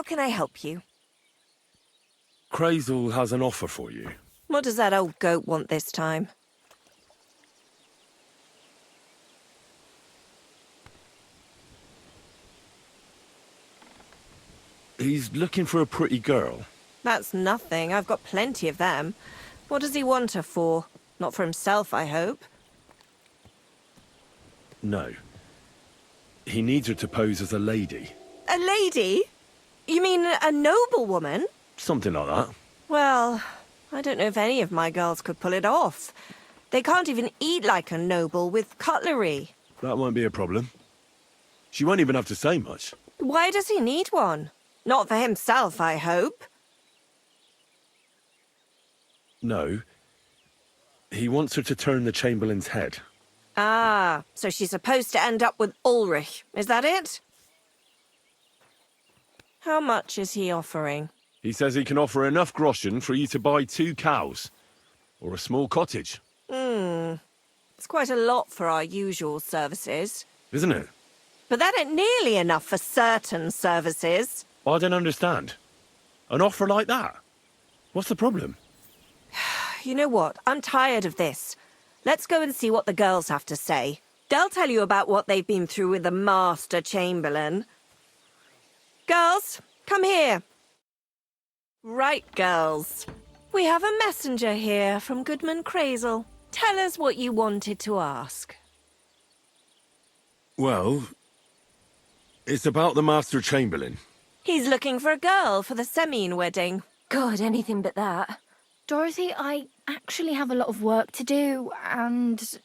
How can I help you? Crazel has an offer for you. What does that old goat want this time? He's looking for a pretty girl. That's nothing. I've got plenty of them. What does he want her for? Not for himself, I hope. No. He needs her to pose as a lady. A lady? You mean a noblewoman? Something like that. Well, I don't know if any of my girls could pull it off. They can't even eat like a noble with cutlery. That won't be a problem. She won't even have to say much. Why does he need one? Not for himself, I hope. No. He wants her to turn the Chamberlain's head. Ah, so she's supposed to end up with Ulrich. Is that it? How much is he offering? He says he can offer enough groschen for you to buy 2 cows. Or a small cottage. It's quite a lot for our usual services. Isn't it? But that ain't nearly enough for certain services. I don't understand. An offer like that? What's the problem? You know what? I'm tired of this. Let's go and see what the girls have to say. They'll tell you about what they've been through with the Master Chamberlain. Girls, come here. Right, girls. We have a messenger here from Goodman Crazel. Tell us what you wanted to ask. Well, it's about the Master Chamberlain. He's looking for a girl for the Semine wedding. God, anything but that. Dorothy, I actually have a lot of work to do, and...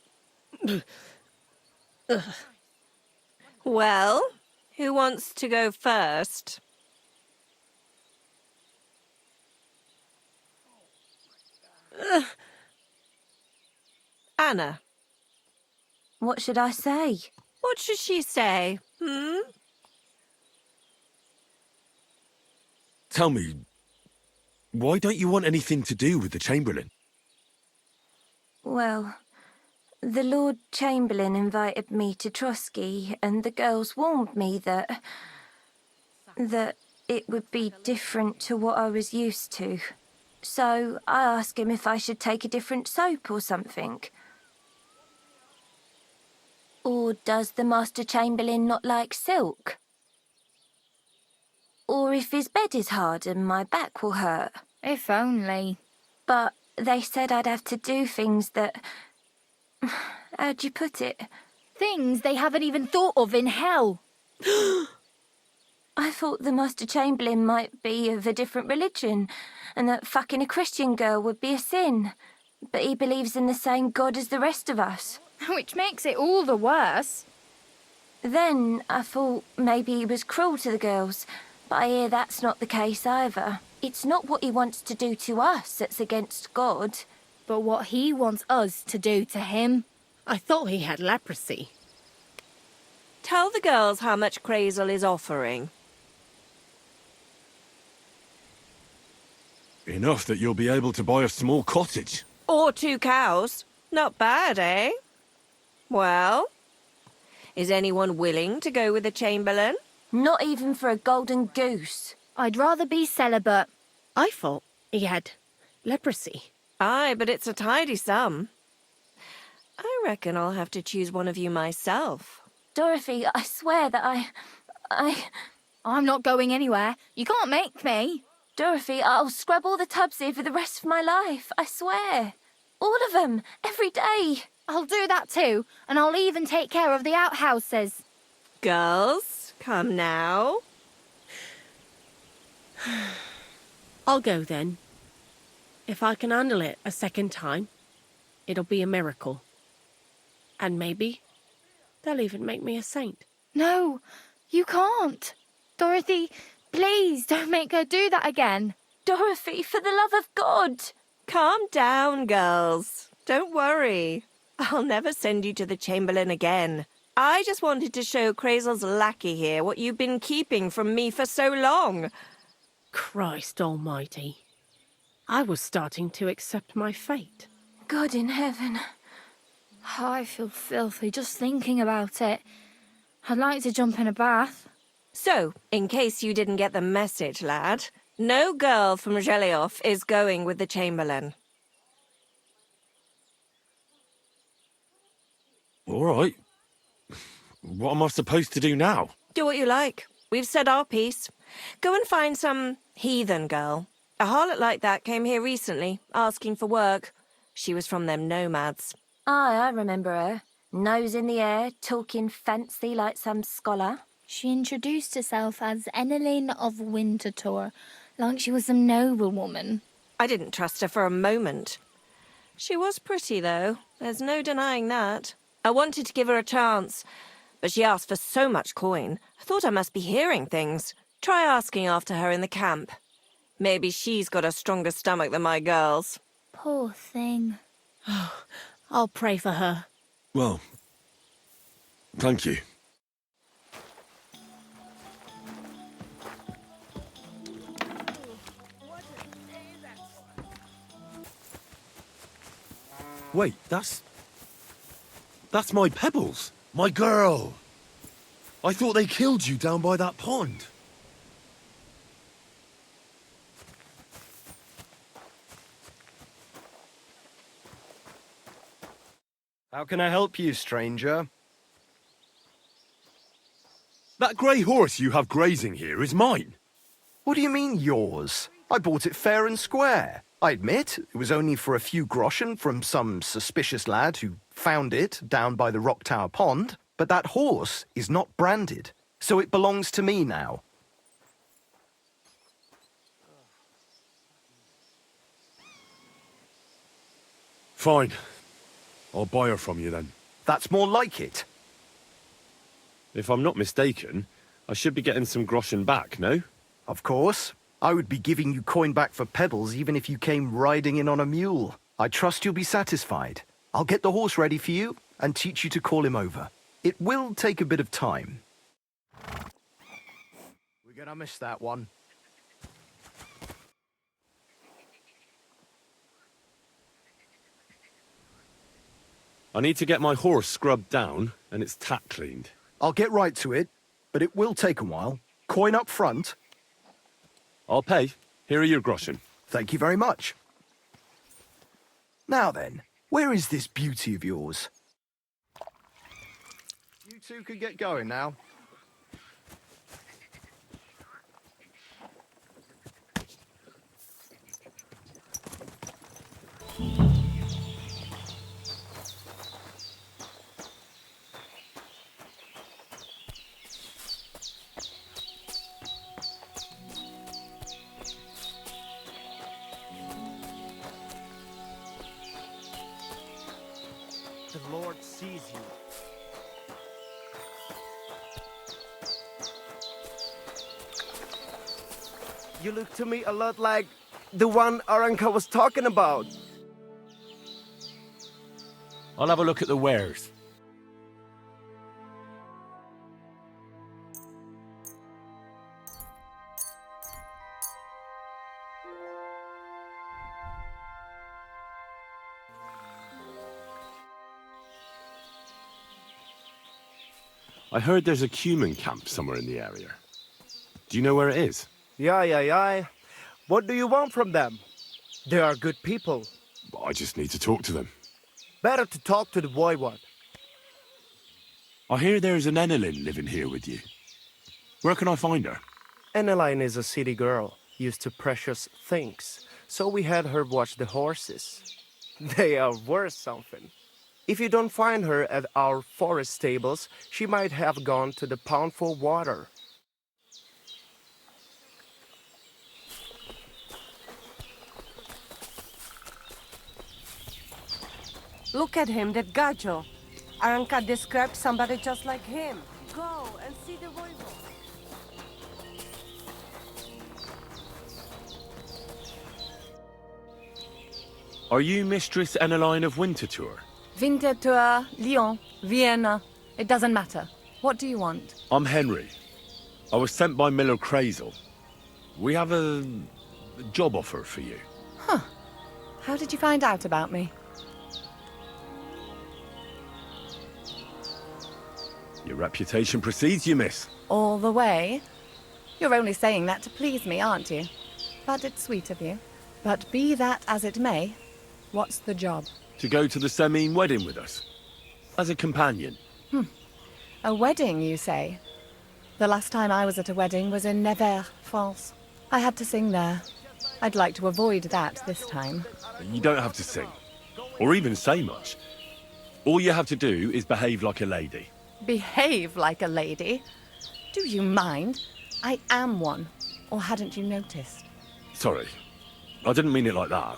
Well, who wants to go first? Anna. What should I say? What should she say, Tell me, why don't you want anything to do with the Chamberlain? Well, the Lord Chamberlain invited me to Trotsky, and the girls warned me that it would be different to what I was used to. So I asked him if I should take a different soap or something. Or does the Master Chamberlain not like silk? Or if his bed is hard and my back will hurt. If only. But they said I'd have to do things that... How'd you put it? Things they haven't even thought of in hell. I thought the Master Chamberlain might be of a different religion, and that fucking a Christian girl would be a sin. But he believes in the same God as the rest of us. Which makes it all the worse. Then I thought maybe he was cruel to the girls, but I hear that's not the case either. It's not what he wants to do to us that's against God. But what he wants us to do to him. I thought he had leprosy. Tell the girls how much Crazel is offering. Enough that you'll be able to buy a small cottage. Or 2 cows. Not bad, eh? Well, is anyone willing to go with the Chamberlain? Not even for a golden goose. I'd rather be celibate. I thought he had leprosy. Aye, but it's a tidy sum. I reckon I'll have to choose one of you myself. Dorothy, I swear that I'm not going anywhere. You can't make me. Dorothy, I'll scrub all the tubs here for the rest of my life, I swear. All of them, every day. I'll do that too, and I'll even take care of the outhouses. Girls, come now. I'll go then. If I can handle it a second time, it'll be a miracle. And maybe they'll even make me a saint. No, you can't. Dorothy, please don't make her do that again. Dorothy, for the love of God. Calm down, girls. Don't worry. I'll never send you to the Chamberlain again. I just wanted to show Crazel's lackey here what you've been keeping from me for so long. Christ almighty. I was starting to accept my fate. God in heaven. Oh, I feel filthy just thinking about it. I'd like to jump in a bath. So, in case you didn't get the message, lad, no girl from Zheliof is going with the Chamberlain. All right. What am I supposed to do now? Do what you like. We've said our piece. Go and find some heathen girl. A harlot like that came here recently, asking for work. She was from them nomads. Aye, I remember her. Nose in the air, talking fancy like some scholar. She introduced herself as Enelin of Winterthur, like she was some noblewoman. I didn't trust her for a moment. She was pretty, though. There's no denying that. I wanted to give her a chance, but she asked for so much coin. I thought I must be hearing things. Try asking after her in the camp. Maybe she's got a stronger stomach than my girls. Poor thing. I'll pray for her. Well, thank you. Wait, that's my Pebbles. My girl. I thought they killed you down by that pond. How can I help you, stranger? That grey horse you have grazing here is mine. What do you mean, yours? I bought it fair and square. I admit, it was only for a few groschen from some suspicious lad who found it down by the Rock Tower Pond, but that horse is not branded, so it belongs to me now. Fine. I'll buy her from you then. That's more like it. If I'm not mistaken, I should be getting some groschen back, no? Of course. I would be giving you coin back for pebbles even if you came riding in on a mule. I trust you'll be satisfied. I'll get the horse ready for you and teach you to call him over. It will take a bit of time. We're gonna miss that one. I need to get my horse scrubbed down and its tack cleaned. I'll get right to it, but it will take a while. Coin up front. I'll pay. Here are your groschen. Thank you very much. Now then, where is this beauty of yours? You two could get going now. The Lord sees you. You look to me a lot like the one Aranka was talking about. I'll have a look at the wares. I heard there's a cumin camp somewhere in the area. Do you know where it is? Yeah. What do you want from them? They are good people. I just need to talk to them. Better to talk to the boy one. I hear there's an Enelin living here with you. Where can I find her? Eneline is a city girl, used to precious things, so we had her watch the horses. They are worth something. If you don't find her at our forest stables, she might have gone to the pond for water. Look at him, that Gajo. Aranka described somebody just like him. Go and see the voivod. Are you Mistress Eneline of Winterthur? Winterthur, Lyon, Vienna. It doesn't matter. What do you want? I'm Henry. I was sent by Miller Crazel. We have a job offer for you. Huh. How did you find out about me? Your reputation precedes you, miss. All the way? You're only saying that to please me, aren't you? But it's sweet of you. But be that as it may, what's the job? To go to the Semine wedding with us. As a companion. A wedding, you say? The last time I was at a wedding was in Nevers, France. I had to sing there. I'd like to avoid that this time. You don't have to sing. Or even say much. All you have to do is behave like a lady. Behave like a lady? Do you mind? I am one. Or hadn't you noticed? Sorry. I didn't mean it like that.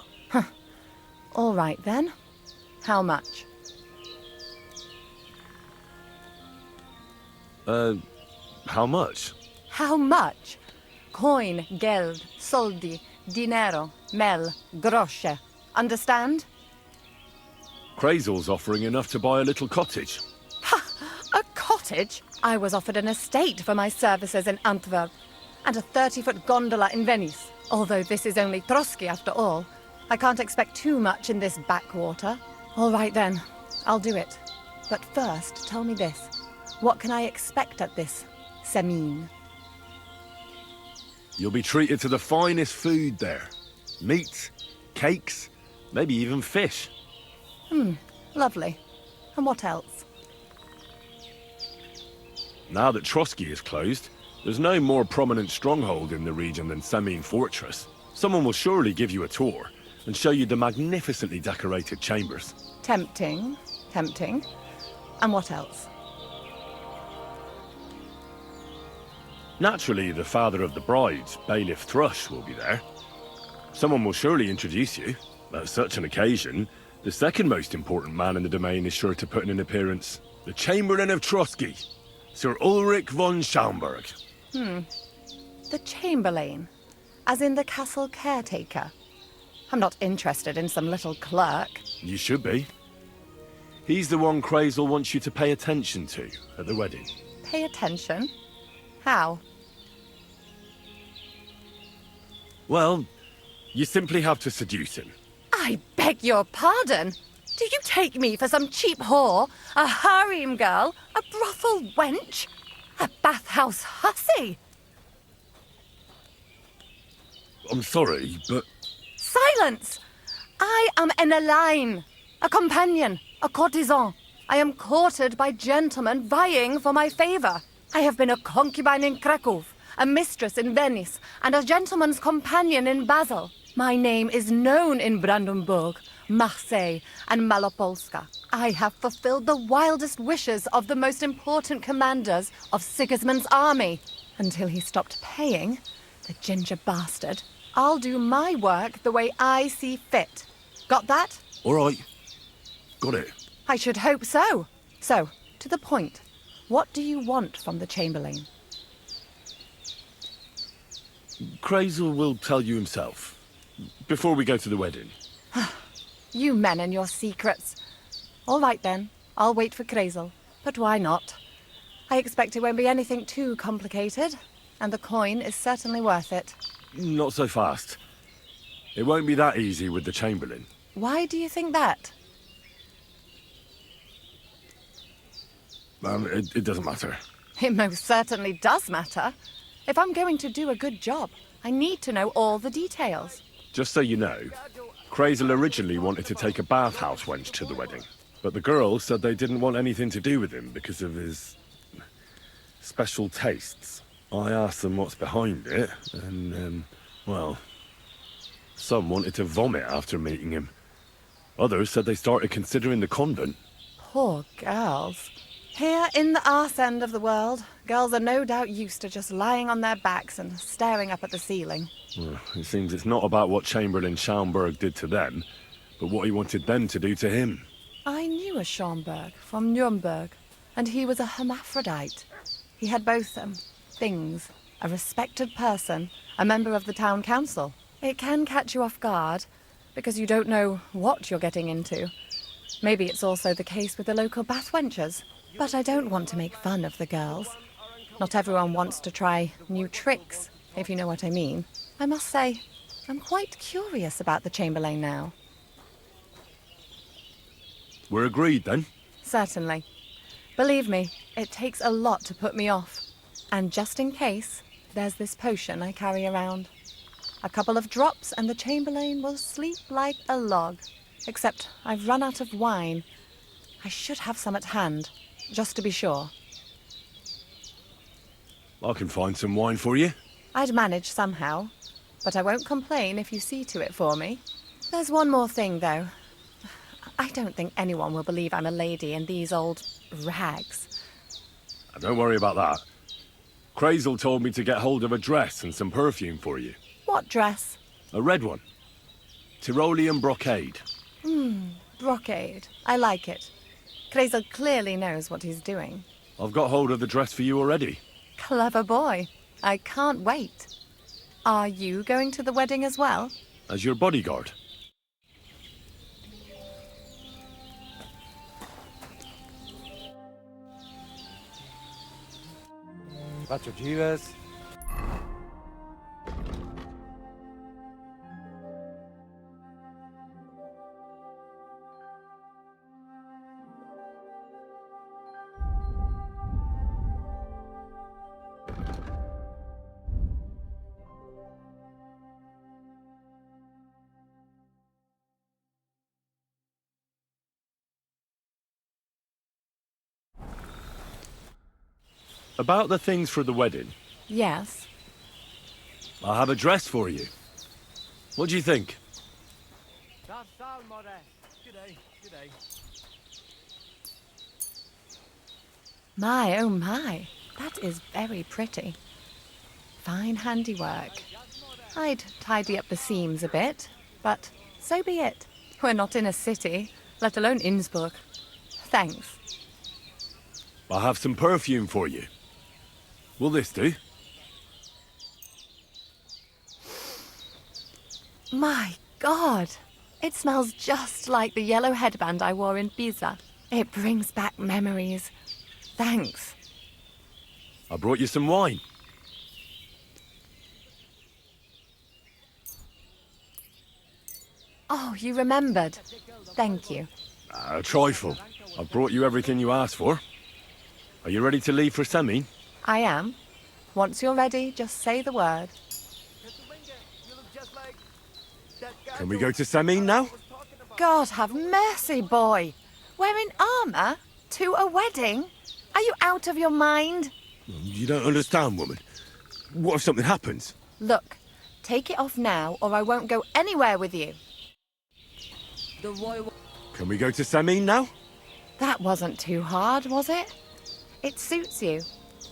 All right, then. How much? How much? How much? Coin, geld, soldi, dinero, mel, grosze. Understand? Crazel's offering enough to buy a little cottage. Ha! A cottage? I was offered an estate for my services in Antwerp, and a 30-foot gondola in Venice. Although this is only Trotsky after all, I can't expect too much in this backwater. All right then, I'll do it. But first, tell me this. What can I expect at this Semine? You'll be treated to the finest food there. Meats, cakes, maybe even fish. Lovely. And what else? Now that Trotsky is closed, there's no more prominent stronghold in the region than Semine Fortress. Someone will surely give you a tour and show you the magnificently decorated chambers. Tempting, tempting. And what else? Naturally, the father of the bride, Bailiff Thrush, will be there. Someone will surely introduce you. At such an occasion, the second most important man in the domain is sure to put in an appearance. The Chamberlain of Trotsky, Sir Ulrich von Schaumburg. The Chamberlain? As in the castle caretaker? I'm not interested in some little clerk. You should be. He's the one Crazel wants you to pay attention to at the wedding. Pay attention? How? Well, you simply have to seduce him. I beg your pardon? Do you take me for some cheap whore? A harem girl? A brothel wench? A bathhouse hussy? I'm sorry, but Silence! I am an Elaine, a companion, a courtesan. I am courted by gentlemen vying for my favor. I have been a concubine in Krakow, a mistress in Venice, and a gentleman's companion in Basel. My name is known in Brandenburg, Marseille, and Malopolska. I have fulfilled the wildest wishes of the most important commanders of Sigismund's army. Until he stopped paying, the ginger bastard, I'll do my work the way I see fit. Got that? all right. Got it. I should hope so. So, to the point. What do you want from the Chamberlain? Crazel will tell you himself. Before we go to the wedding. You men and your secrets. All right then, I'll wait for Crazel. But why not? I expect it won't be anything too complicated, and the coin is certainly worth it. Not so fast. It won't be that easy with the Chamberlain. Why do you think that? It doesn't matter. It most certainly does matter. If I'm going to do a good job, I need to know all the details. Just so you know, Crazel originally wanted to take a bathhouse wench to the wedding, but the girls said they didn't want anything to do with him because of his special tastes. I asked them what's behind it, and, well, some wanted to vomit after meeting him. Others said they started considering the convent. Poor girls. Here in the arse end of the world, girls are no doubt used to just lying on their backs and staring up at the ceiling. Well, it seems it's not about what Chamberlain Schaumburg did to them, but what he wanted them to do to him. I knew a Schaumburg from Nuremberg, and he was a hermaphrodite. He had both things. A respected person, a member of the town council. It can catch you off guard, because you don't know what you're getting into. Maybe it's also the case with the local bath wenches. But I don't want to make fun of the girls. Not everyone wants to try new tricks, if you know what I mean. I must say, I'm quite curious about the Chamberlain now. We're agreed, then? Certainly. Believe me, it takes a lot to put me off. And just in case, there's this potion I carry around. A couple of drops and the Chamberlain will sleep like a log. Except I've run out of wine. I should have some at hand, just to be sure. I can find some wine for you. I'd manage somehow, but I won't complain if you see to it for me. There's one more thing, though. I don't think anyone will believe I'm a lady in these old rags. Don't worry about that. Crazel told me to get hold of a dress and some perfume for you. What dress? A red one. Tyrolean brocade. Brocade. I like it. Crazel clearly knows what he's doing. I've got hold of the dress for you already. Clever boy. I can't wait. Are you going to the wedding as well? As your bodyguard. Patrocivas. About the things for the wedding, Yes. I have a dress for you. What do you think? My, oh my. That is very pretty. Fine handiwork. I'd tidy up the seams a bit, but so be it. We're not in a city, let alone Innsbruck. Thanks. I have some perfume for you. Will this do? My God! It smells just like the yellow headband I wore in Pisa. It brings back memories. Thanks. I brought you some wine. Oh, you remembered. Thank you. A trifle. I brought you everything you asked for. Are you ready to leave for Semi? I am. Once you're ready, just say the word. Can we go to Semi now? God have mercy, boy. Wearing armor? To a wedding? Are you out of your mind? You don't understand, woman. What if something happens? Look, take it off now or I won't go anywhere with you. Can we go to Semi now? That wasn't too hard, was it? It suits you.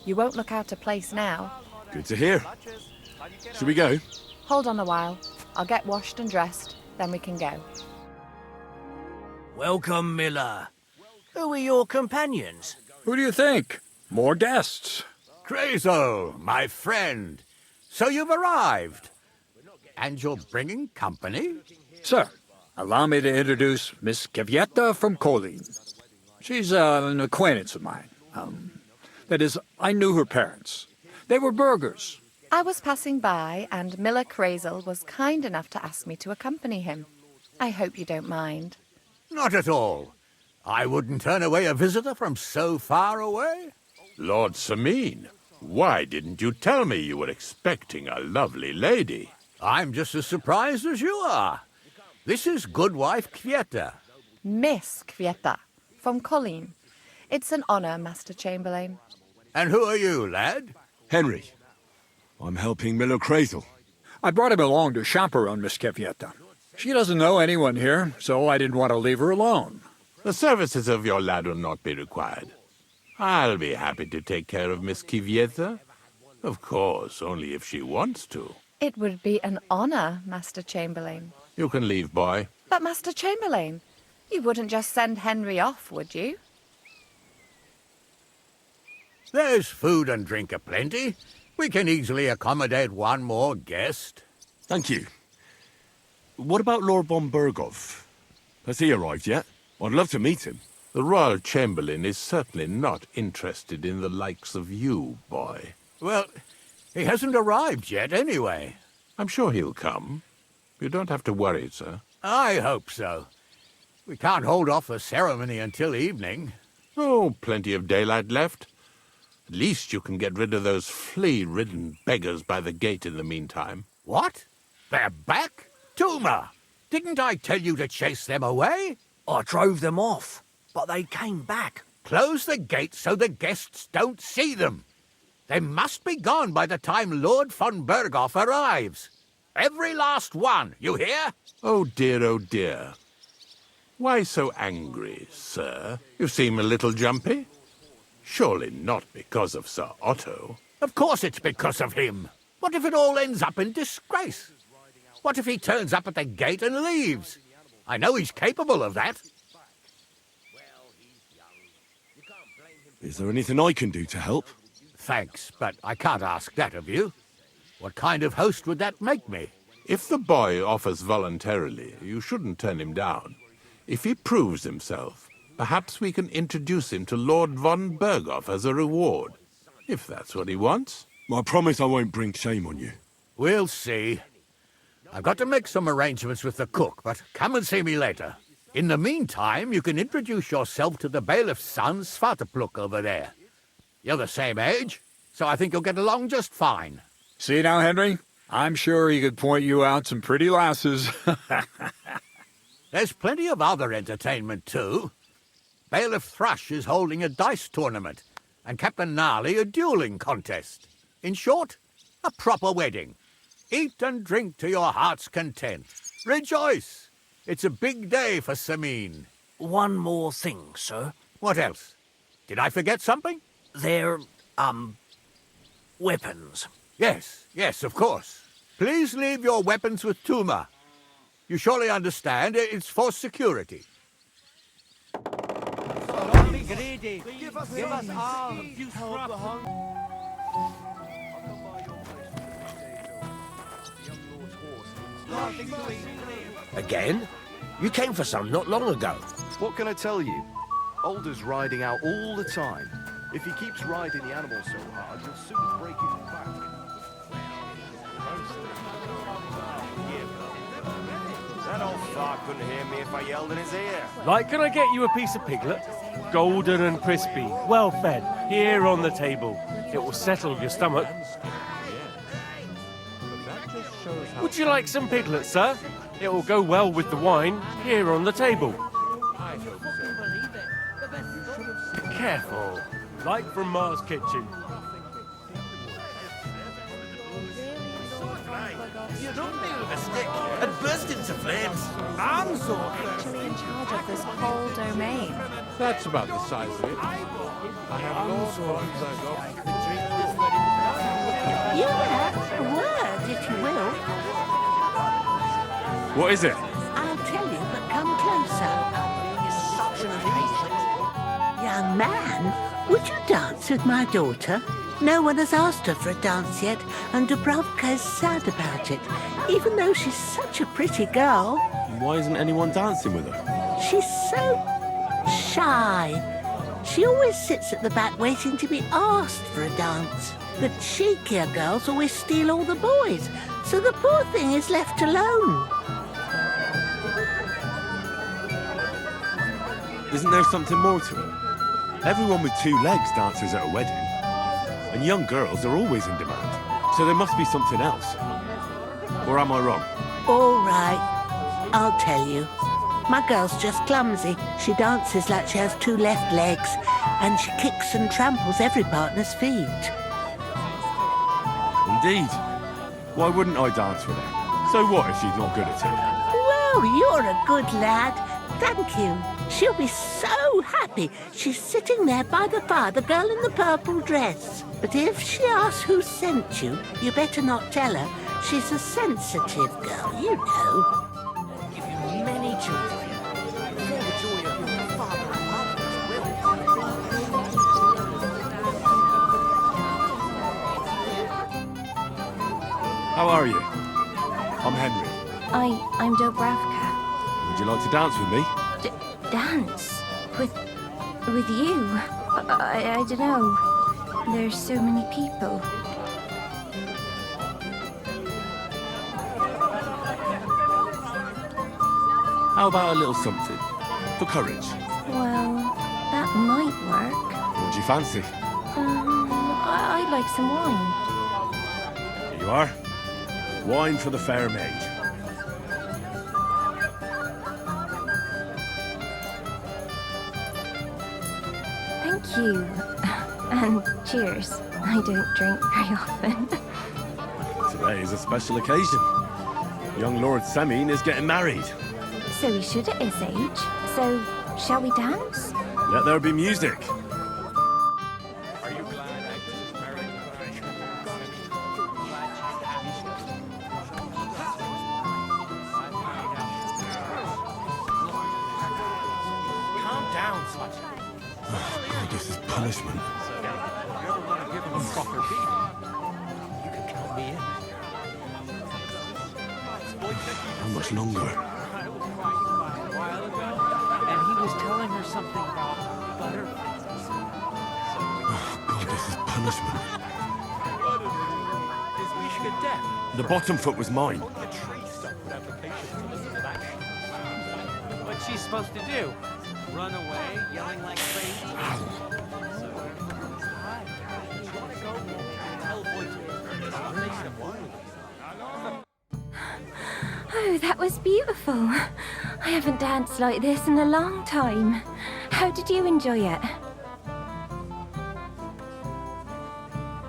You won't look out of place now. Good to hear. Should we go? Hold on a while. I'll get washed and dressed, then we can go. Welcome, Miller. Who are your companions? Who do you think? More guests. Crazel, my friend. So you've arrived. And you're bringing company? Sir, allow me to introduce Miss Kvyetta from Kolin. She's an acquaintance of mine. That is, I knew her parents. They were burghers. I was passing by and Miller Crazel was kind enough to ask me to accompany him. I hope you don't mind. Not at all. I wouldn't turn away a visitor from so far away. Lord Samine, why didn't you tell me you were expecting a lovely lady? I'm just as surprised as you are. This is Goodwife Kvyetta. Miss Kvyetta, from Colleen. It's an honor, Master Chamberlain. And who are you, lad? Henry. I'm helping Miller Crazel. I brought him along to chaperone Miss Kvyetta. She doesn't know anyone here, so I didn't want to leave her alone. The services of your lad will not be required. I'll be happy to take care of Miss Kvyetta. Of course, only if she wants to. It would be an honor, Master Chamberlain. You can leave, boy. But, Master Chamberlain, you wouldn't just send Henry off, would you? There's food and drink aplenty. We can easily accommodate one more guest. Thank you. What about Lord von Berghoff? Has he arrived yet? I'd love to meet him. The Royal Chamberlain is certainly not interested in the likes of you, boy. Well, he hasn't arrived yet anyway. I'm sure he'll come. You don't have to worry, sir. I hope so. We can't hold off the ceremony until evening. Oh, plenty of daylight left. At least you can get rid of those flea-ridden beggars by the gate in the meantime. What? They're back? Tuma! Didn't I tell you to chase them away? I drove them off, but they came back. Close the gate so the guests don't see them. They must be gone by the time Lord von Berghoff arrives. Every last one, you hear? Oh dear, oh dear. Why so angry, sir? You seem a little jumpy. Surely not because of Sir Otto. Of course it's because of him. What if it all ends up in disgrace? What if he turns up at the gate and leaves? I know he's capable of that. Is there anything I can do to help? Thanks, but I can't ask that of you. What kind of host would that make me? If the boy offers voluntarily, you shouldn't turn him down. If he proves himself, perhaps we can introduce him to Lord von Berghoff as a reward, if that's what he wants. I promise I won't bring shame on you. We'll see. I've got to make some arrangements with the cook, but come and see me later. In the meantime, you can introduce yourself to the bailiff's son, Svartepluk, over there. You're the same age, so I think you'll get along just fine. See now, Henry? I'm sure he could point you out some pretty lasses. There's plenty of other entertainment, too. Bailiff Thrush is holding a dice tournament, and Captain Gnarly a dueling contest. In short, a proper wedding. Eat and drink to your heart's content. Rejoice! It's a big day for Sameen. One more thing, sir. What else? Did I forget something? They're, weapons. Yes, of course. Please leave your weapons with Tuma. You surely understand it's for security. Don't be greedy. Give us all a few scraps. Again? You came for some not long ago. What can I tell you? Alder's riding out all the time. If he keeps riding the animal so hard, he'll soon break his back. That old fart couldn't hear me if I yelled in his ear. Like, can I get you a piece of piglet? Golden and crispy, well fed, here on the table. It will settle your stomach. Would you like some piglet, sir? It will go well with the wine, here on the table. Careful, like from Ma's kitchen. You don't me with a stick and burst into flames. I'm so Actually in charge of this whole domain. That's about the size of it. I have Lord von Berghoff. You have a word, if you will. What is it? I'll tell you, but come closer. Young man, would you dance with my daughter? No one has asked her for a dance yet, and Dubravka is sad about it, even though she's such a pretty girl. Why isn't anyone dancing with her? She's so shy. She always sits at the back waiting to be asked for a dance. The cheekier girls always steal all the boys, so the poor thing is left alone. Isn't there something more to it? Everyone with two legs dances at a wedding. And young girls are always in demand. So there must be something else. Or am I wrong? All right, I'll tell you. My girl's just clumsy. She dances like she has two left legs, and she kicks and tramples every partner's feet. Indeed. Why wouldn't I dance with her? So what if she's not good at it? Well, you're a good lad. Thank you. She'll be so happy. She's sitting there by the fire, the girl in the purple dress. But if she asks who sent you, you better not tell her. She's a sensitive girl, you know. Give you many children. For the joy of your father and How are you? I'm Henry. I'm Dubravka. Would you like to dance with me? Dance? With you? I don't know. There's so many people. How about a little something? For courage. Well, that might work. What do you fancy? I'd like some wine. Here you are. Wine for the fair maid. Thank you. And cheers. I don't drink very often. Today is a special occasion. Young Lord Semine is getting married. So he should at his age. So, shall we dance? Let there be music. God, this is punishment. How much longer? And he was telling her something about butter. Oh, God, this is punishment. Is Mishka dead? The bottom foot was mine. What's she supposed to do? Run away, yelling like crazy? Oh, that was beautiful. I haven't danced like this in a long time. How did you enjoy it?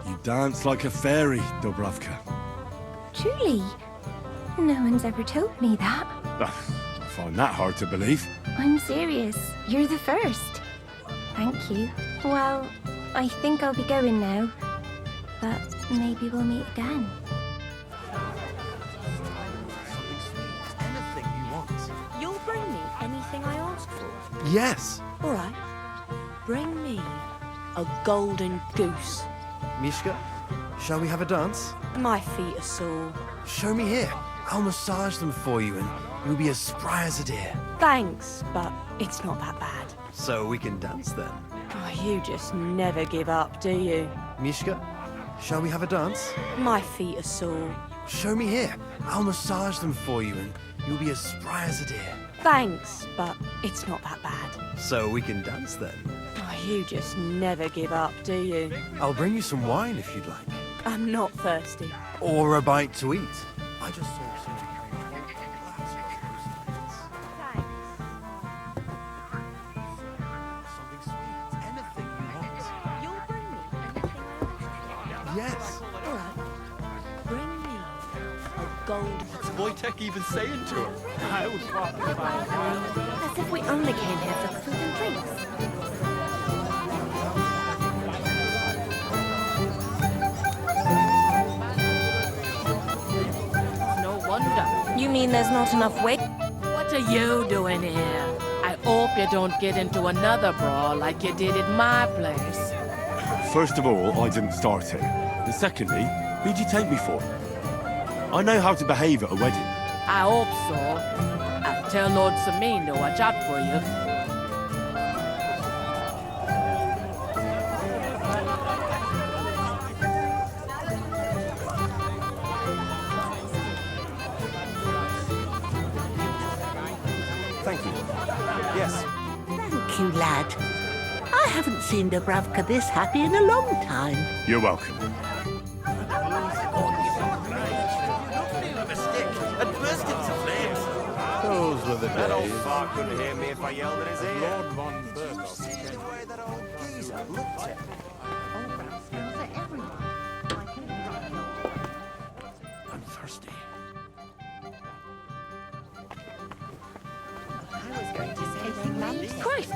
You dance like a fairy, Dubravka. Truly? No one's ever told me that. I find that hard to believe. I'm serious. You're the first. Thank you. Well, I think I'll be going now. But maybe we'll meet again. Anything you want. You'll bring me anything I ask for. Yes. All right. Bring me a golden goose. Mishka, shall we have a dance? My feet are sore. Show me here. I'll massage them for you and you'll be as spry as a deer. Thanks, but it's not that bad. So we can dance then. Oh, you just never give up, do you? Mishka, shall we have a dance? My feet are sore. Show me here. I'll massage them for you and you'll be as spry as a deer. Thanks, but it's not that bad. So we can dance then. Oh, you just never give up, do you? I'll bring you some wine if you'd like. I'm not thirsty. Or a bite to eat. I just saw some. Yes. All right. Bring me a gold. What's Wojtek even saying to her? I was talking about As if we only came here for food and drinks. No wonder. You mean there's not enough weight? What are you doing here? I hope you don't get into another brawl like you did at my place. First of all, I didn't start it. And secondly, who'd you take me for? I know how to behave at a wedding. I hope so. I'll tell Lord Semine to watch out for you. Thank you. Yes. Thank you, lad. I haven't seen Dubravka this happy in a long time. You're welcome. And burst into flames. Those were the That old days. fart couldn't hear me if I yelled in his ear. Lord von Berghoff. I'm thirsty. Christ!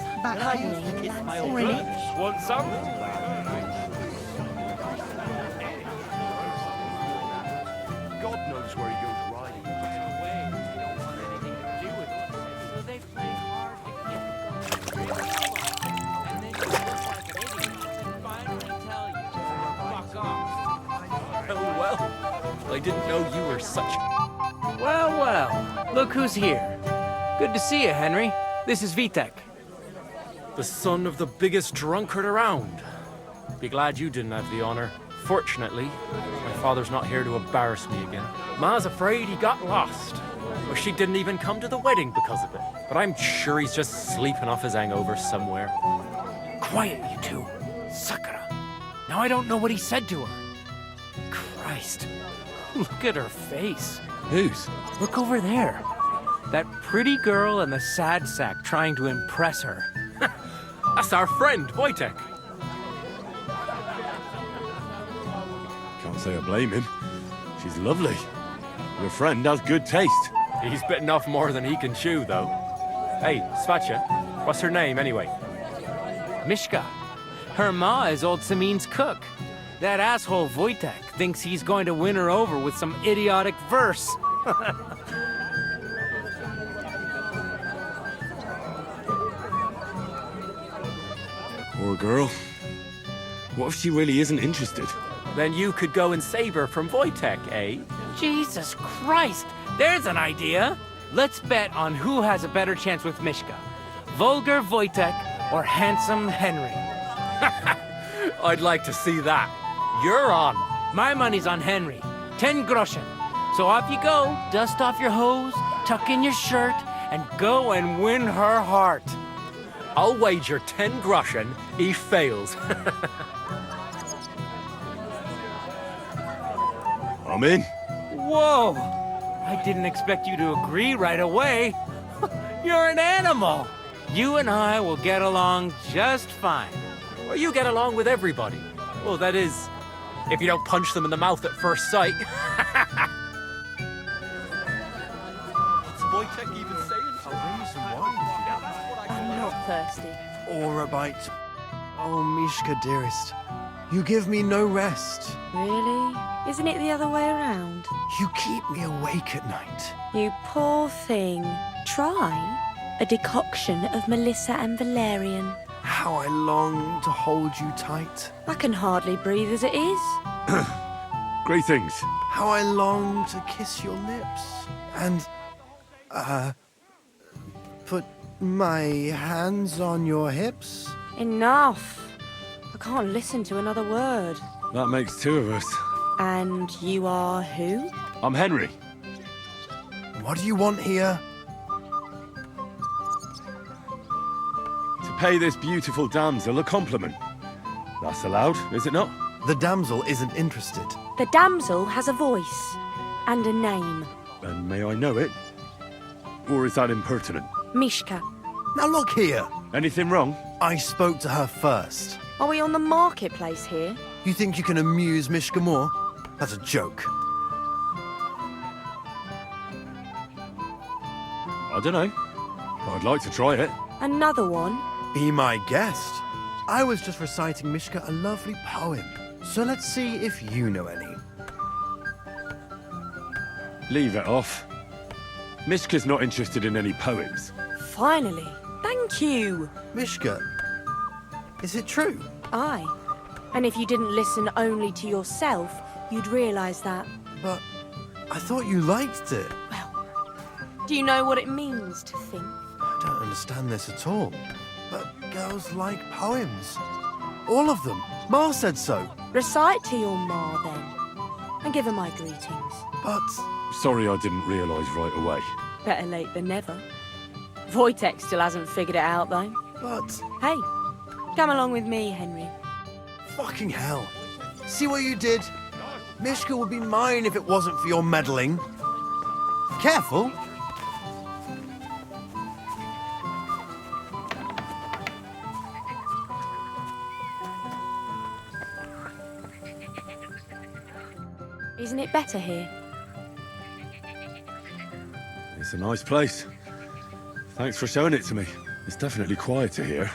my old really? Want some? God knows where he goes riding. Oh, well. I didn't know you were such... Well, well. Look who's here. Good to see you, Henry. This is Vitek. The son of the biggest drunkard around. Be glad you didn't have the honor. Fortunately, my father's not here to embarrass me again. Ma's afraid he got lost. Or she didn't even come to the wedding because of it. But I'm sure he's just sleeping off his hangover somewhere. Quiet, you two. Sakura. Now I don't know what he said to her. Christ, look at her face. Whose? Look over there. That pretty girl and the sad sack trying to impress her. That's our friend, Wojtek. Can't say I blame him. She's lovely. Your friend has good taste. He's bitten off more than he can chew, though. Hey, Svatcha, what's her name, anyway? Mishka. Her ma is old Samin's cook. That asshole Wojtek thinks he's going to win her over with some idiotic verse. Poor girl. What if she really isn't interested? Then you could go and save her from Wojtek, eh? Jesus Christ, there's an idea. Let's bet on who has a better chance with Mishka. Vulgar Wojtek or handsome Henry. I'd like to see that. You're on. My money's on Henry. 10 groschen. So off you go, dust off your hose, tuck in your shirt, and go and win her heart. I'll wager 10 groschen he fails. I'm in. Whoa! I didn't expect you to agree right away. You're an animal. You and I will get along just fine. Or you get along with everybody. Well, that is, if you don't punch them in the mouth at first sight. What's Wojtek even saying? I'll bring you some wine if you don't. I'm not thirsty. Or a bite. Oh, Mishka, dearest. You give me no rest. Really? Isn't it the other way around? You keep me awake at night. You poor thing. Try a decoction of Melissa and Valerian. How I long to hold you tight. I can hardly breathe as it is. Greetings. How I long to kiss your lips. And, put my hands on your hips. Enough. I can't listen to another word. That makes two of us. And you are who? I'm Henry. What do you want here? To pay this beautiful damsel a compliment. That's allowed, is it not? The damsel isn't interested. The damsel has a voice and a name. And may I know it? Or is that impertinent? Mishka. Now look here. Anything wrong? I spoke to her first. Are we on the marketplace here? You think you can amuse Mishka more? That's a joke. I don't know. I'd like to try it. Another one? Be my guest. I was just reciting Mishka a lovely poem. So let's see if you know any. Leave it off. Mishka's not interested in any poems. Finally. Thank you. Mishka, is it true? Aye. And if you didn't listen only to yourself, you'd realise that. But I thought you liked it. Well, do you know what it means to think? I don't understand this at all. But girls like poems. All of them. Ma said so. Recite to your ma, then. And give her my greetings. But... Sorry I didn't realise right away. Better late than never. Wojtek still hasn't figured it out, though. But... Hey, come along with me, Henry. Fucking hell. See what you did? Mishka would be mine if it wasn't for your meddling. Careful. Isn't it better here? It's a nice place. Thanks for showing it to me. It's definitely quieter here.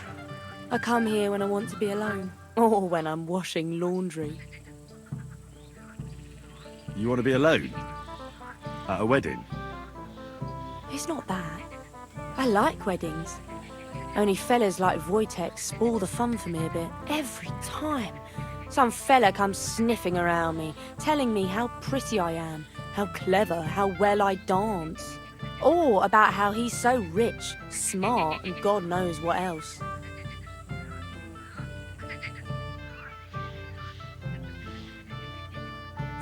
I come here when I want to be alone. Or when I'm washing laundry. You want to be alone? At a wedding? It's not that. I like weddings. Only fellas like Wojtek spoil the fun for me a bit. Every time. Some fella comes sniffing around me, telling me how pretty I am, how clever, how well I dance. Or about how he's so rich, smart, and God knows what else.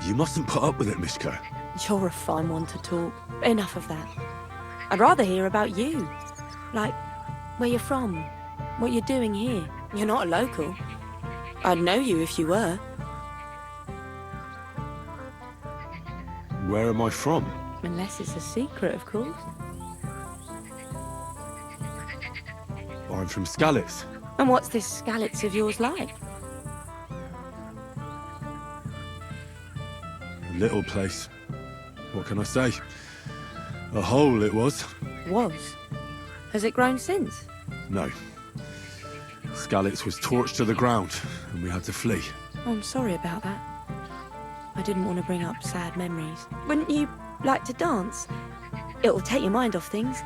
You mustn't put up with it, Mishka. You're a fine one to talk. Enough of that. I'd rather hear about you. Like, where you're from, what you're doing here. You're not a local. I'd know you if you were. Where am I from? Unless it's a secret, of course. I'm from Skalitz. And what's this Skalitz of yours like? A little place. What can I say? A hole it was. Was? Has it grown since? No. Skalitz was torched to the ground, and we had to flee. Oh, I'm sorry about that. I didn't want to bring up sad memories. Wouldn't you like to dance? It'll take your mind off things.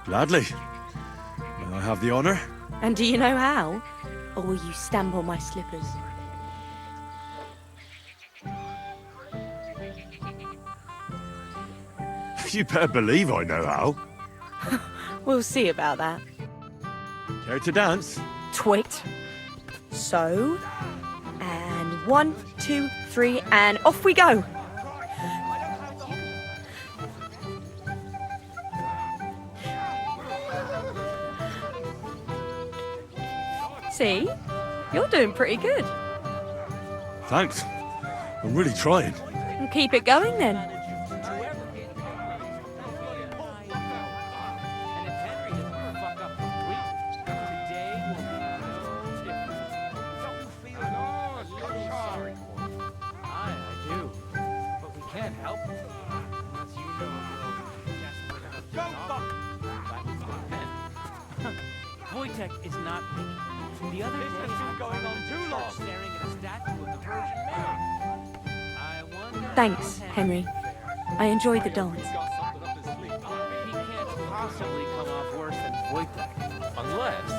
Gladly. May I have the honor? And do you know how? Or will you stamp on my slippers? You better believe I know how. We'll see about that. Care to dance? Twit. So. And 1, 2, 3, and off we go. See? You're doing pretty good. Thanks. I'm really trying. And keep it going then. Wojtek is not picky. The other day, this has been going on too long. Staring at a statue of the Virgin Mary. I wonder. Thanks, Henry. I enjoyed the dance. He can't possibly come off worse than Wojtek, unless.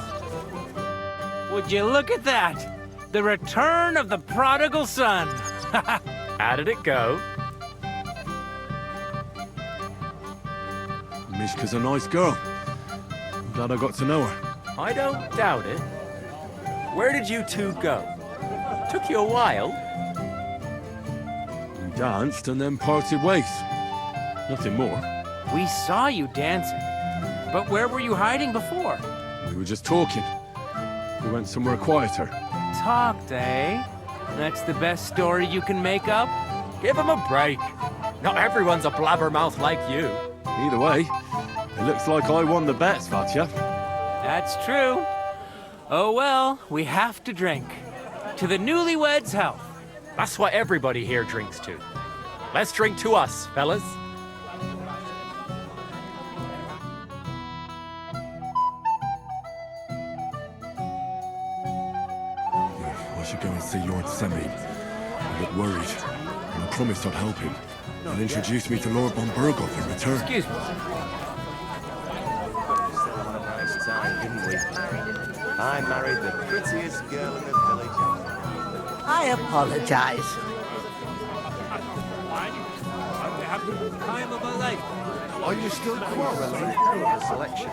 Would you look at that? The return of the prodigal son. How did it go? Mishka's a nice girl. I'm glad I got to know her. I don't doubt it. Where did you two go? Took you a while. We danced and then parted ways. Nothing more. We saw you dancing. But where were you hiding before? We were just talking. We went somewhere quieter. Talked, eh? That's the best story you can make up? Give him a break. Not everyone's a blabbermouth like you. Either way, it looks like I won the bet, Svatya. That's true. Oh well, we have to drink. To the newlyweds' health. That's what everybody here drinks to. Let's drink to us, fellas. I should go and see Lord Semi. I look worried, and I promised I'd help him. And introduce me to Lord von Berghoff in return. Excuse me. I married the prettiest girl in the village. I apologize. I'm having the time of my life. Are you still quarreling over the selection?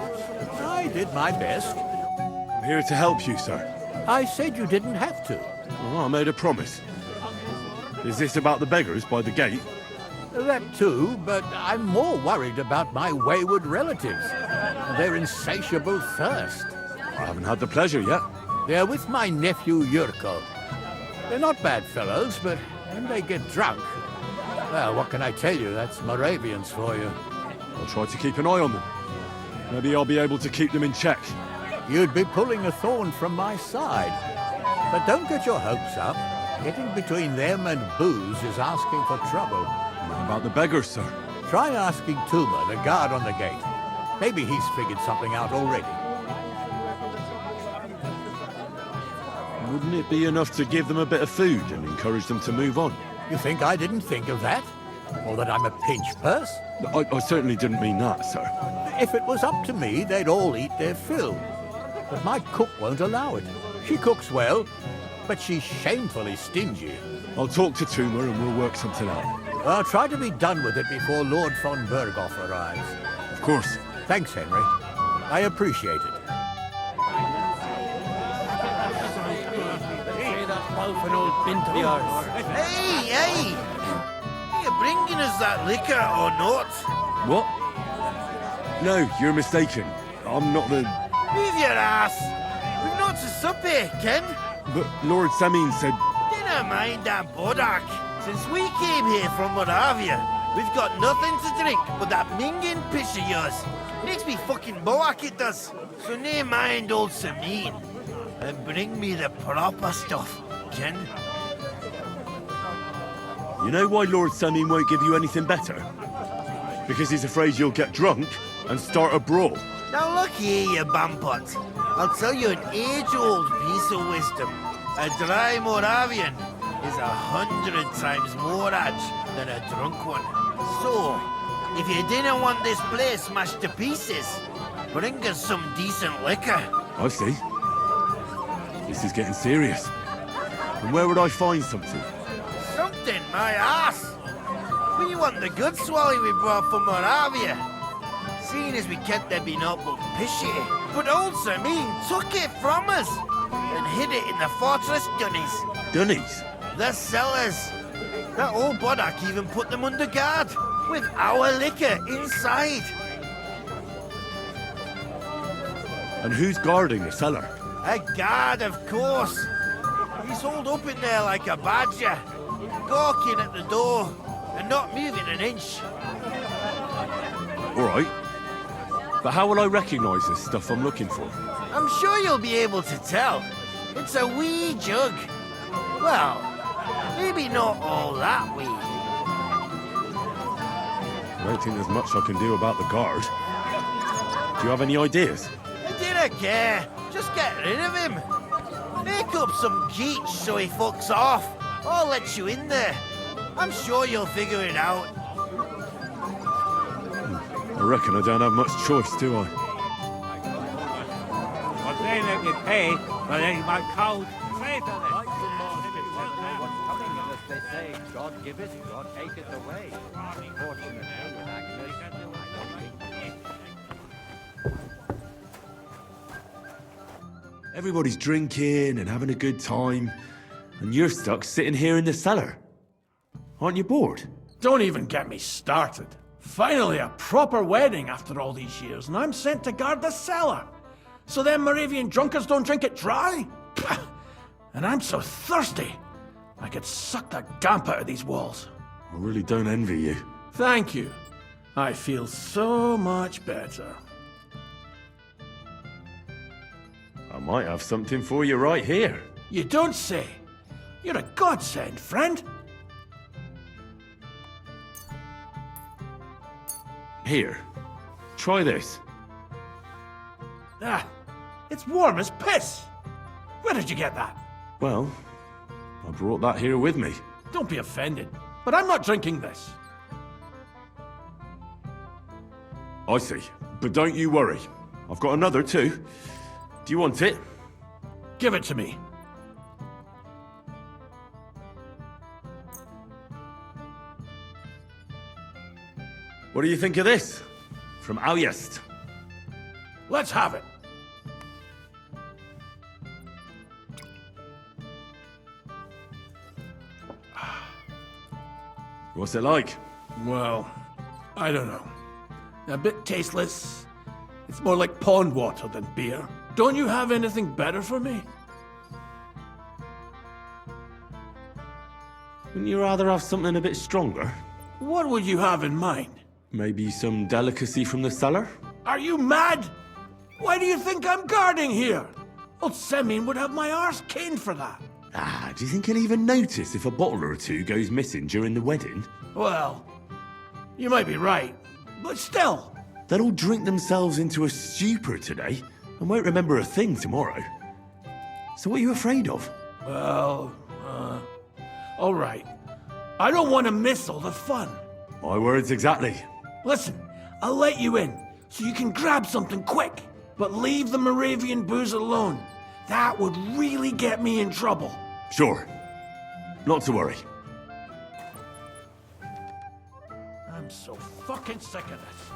I did my best. I'm here to help you, sir. I said you didn't have to. Oh, I made a promise. Is this about the beggars by the gate? That too, but I'm more worried about my wayward relatives and their insatiable thirst. I haven't had the pleasure yet. They're with my nephew Yurko. They're not bad fellows, but when they get drunk, well, what can I tell you? That's Moravians for you. I'll try to keep an eye on them. Maybe I'll be able to keep them in check. You'd be pulling a thorn from my side. But don't get your hopes up. Getting between them and booze is asking for trouble. What about the beggars, sir? Try asking Tuma, the guard on the gate. Maybe he's figured something out already. Wouldn't it be enough to give them a bit of food and encourage them to move on? You think I didn't think of that? Or that I'm a pinch purse? I certainly didn't mean that, sir. If it was up to me, they'd all eat their fill. But my cook won't allow it. She cooks well, but she's shamefully stingy. I'll talk to Tuma and we'll work something out. I'll try to be done with it before Lord von Berghoff arrives. Of course. Thanks, Henry. I appreciate it. An old bint of yours. Hey, hey! Are you bringing us that liquor or not? What? No, you're mistaken. I'm not the... Move your ass! We've not what's the sup here, Ken? But Lord Semin said... Dinna mind that boddock. Since we came here from Moravia, we've got nothing to drink but that minging piss of yours. Makes me fucking boak, it does. So nae mind old Semin. And bring me the proper stuff, Ken. You know why Lord Semin won't give you anything better? Because he's afraid you'll get drunk and start a brawl. Now look here, you bampot. I'll tell you an age-old piece of wisdom. A dry Moravian is 100 times more edge than a drunk one. So, if you didn't want this place smashed to pieces, bring us some decent liquor. I see. This is getting serious. And where would I find something? Something, my ass. We want the good swally we brought from Moravia. Seeing as we can't there be naught but pishy. But old Semin took it from us and hid it in the fortress dunnies. Dunnies? The cellars. That old boddock even put them under guard with our liquor inside. And who's guarding the cellar? A guard, of course. He's holed up in there like a badger, gawking at the door and not moving an inch. All right. But how will I recognize this stuff I'm looking for? I'm sure you'll be able to tell. It's a wee jug. Well, maybe not all that wee. I don't think there's much I can do about the guard. Do you have any ideas? I didn't care. Just get rid of him. Make up some geech so he fucks off. I'll let you in there. I'm sure you'll figure it out. I reckon I don't have much choice, do I? Well, they let me pay, but ain't my cold. They say, God giveth, God taketh away. Everybody's drinking and having a good time, and you're stuck sitting here in the cellar. Aren't you bored? Don't even get me started. Finally, a proper wedding after all these years, and I'm sent to guard the cellar. So them Moravian drunkards don't drink it dry? And I'm so thirsty, I could suck the damp out of these walls. I really don't envy you. Thank you. I feel so much better. I might have something for you right here. You don't say. You're a godsend, friend. Here, try this. Ah, it's warm as piss. Where did you get that? Well, I brought that here with me. Don't be offended, but I'm not drinking this. I see, but don't you worry. I've got another too. Do you want it? Give it to me. What do you think of this? From Alyast. Let's have it. What's it like? Well, I don't know. A bit tasteless. It's more like pond water than beer. Don't you have anything better for me? Wouldn't you rather have something a bit stronger? What would you have in mind? Maybe some delicacy from the cellar? Are you mad? Why do you think I'm guarding here? Old Semin would have my arse caned for that. Ah, do you think he'll even notice if a bottle or two goes missing during the wedding? Well, you might be right, but still. They'll all drink themselves into a stupor today and won't remember a thing tomorrow. So what are you afraid of? Well, all right. I don't want to miss all the fun. My words exactly. Listen, I'll let you in, so you can grab something quick. But leave the Moravian booze alone. That would really get me in trouble. Sure. Not to worry. I'm so fucking sick of this.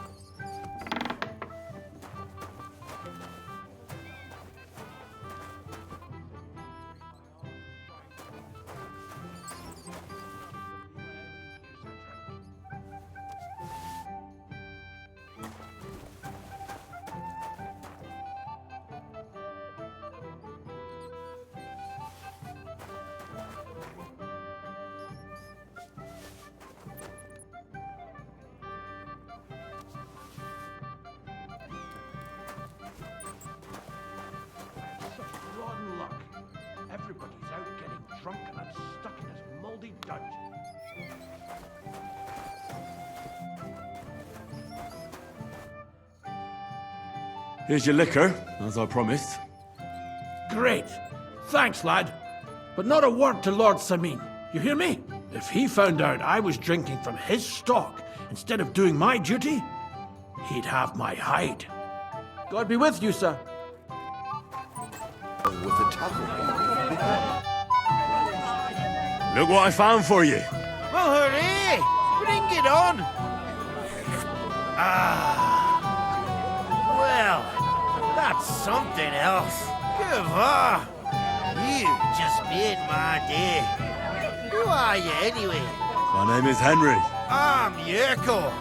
Here's your liquor, as I promised. Great. Thanks, lad. But not a word to Lord Samin. You hear me? If he found out I was drinking from his stock instead of doing my duty, he'd have my hide. God be with you, sir. With the tackle. Look what I found for you. Well, hooray! Bring it on! Well, that's something else. Gavar! You just made my day. Who are you, anyway? My name is Henry. I'm Yerko.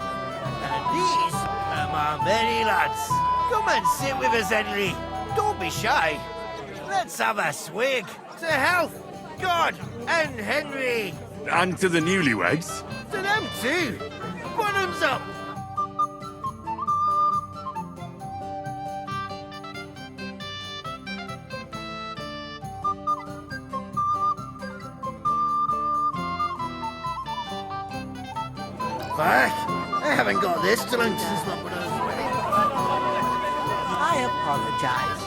And these are my merry lads. Come and sit with us, Henry. Don't be shy. Let's have a swig. To health, God, and Henry. And to the newlyweds. To them too. Bottoms up. Fuck. I haven't got this drunk since my brother's wedding. I apologize.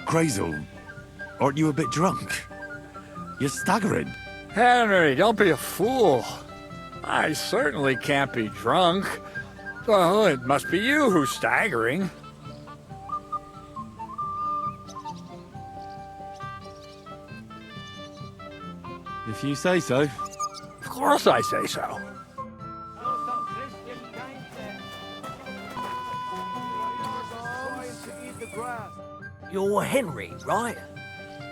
Crazel, aren't you a bit drunk? You're staggering. Henry, don't be a fool. I certainly can't be drunk. Well, it must be you who's staggering. If you say so. Of course I say so. You're Henry, right?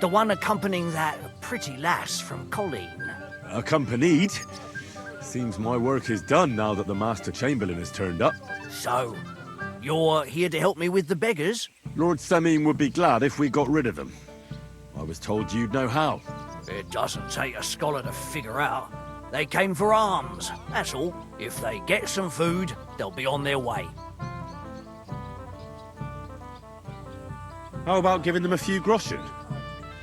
The one accompanying that pretty lass from Colleen. Accompanied? Seems my work is done now that the Master Chamberlain has turned up. So, you're here to help me with the beggars? Lord Samin would be glad if we got rid of them. I was told you'd know how. It doesn't take a scholar to figure out. They came for alms, that's all. If they get some food, they'll be on their way. How about giving them a few groschen?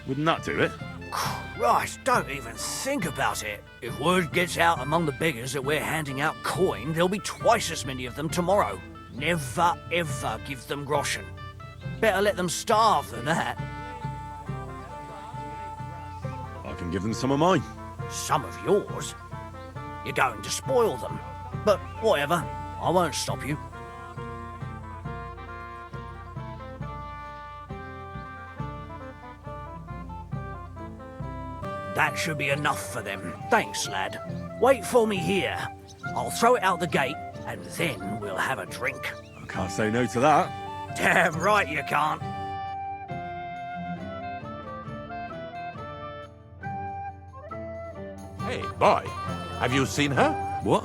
Wouldn't that do it? Christ, don't even think about it. If word gets out among the beggars that we're handing out coin, there'll be twice as many of them tomorrow. Never, ever give them groschen. Better let them starve than that. I can give them some of mine. Some of yours? You're going to spoil them. But whatever, I won't stop you. That should be enough for them. Thanks, lad. Wait for me here. I'll throw it out the gate, and then we'll have a drink. I can't say no to that. Damn right you can't. Hey, boy. Have you seen her? What?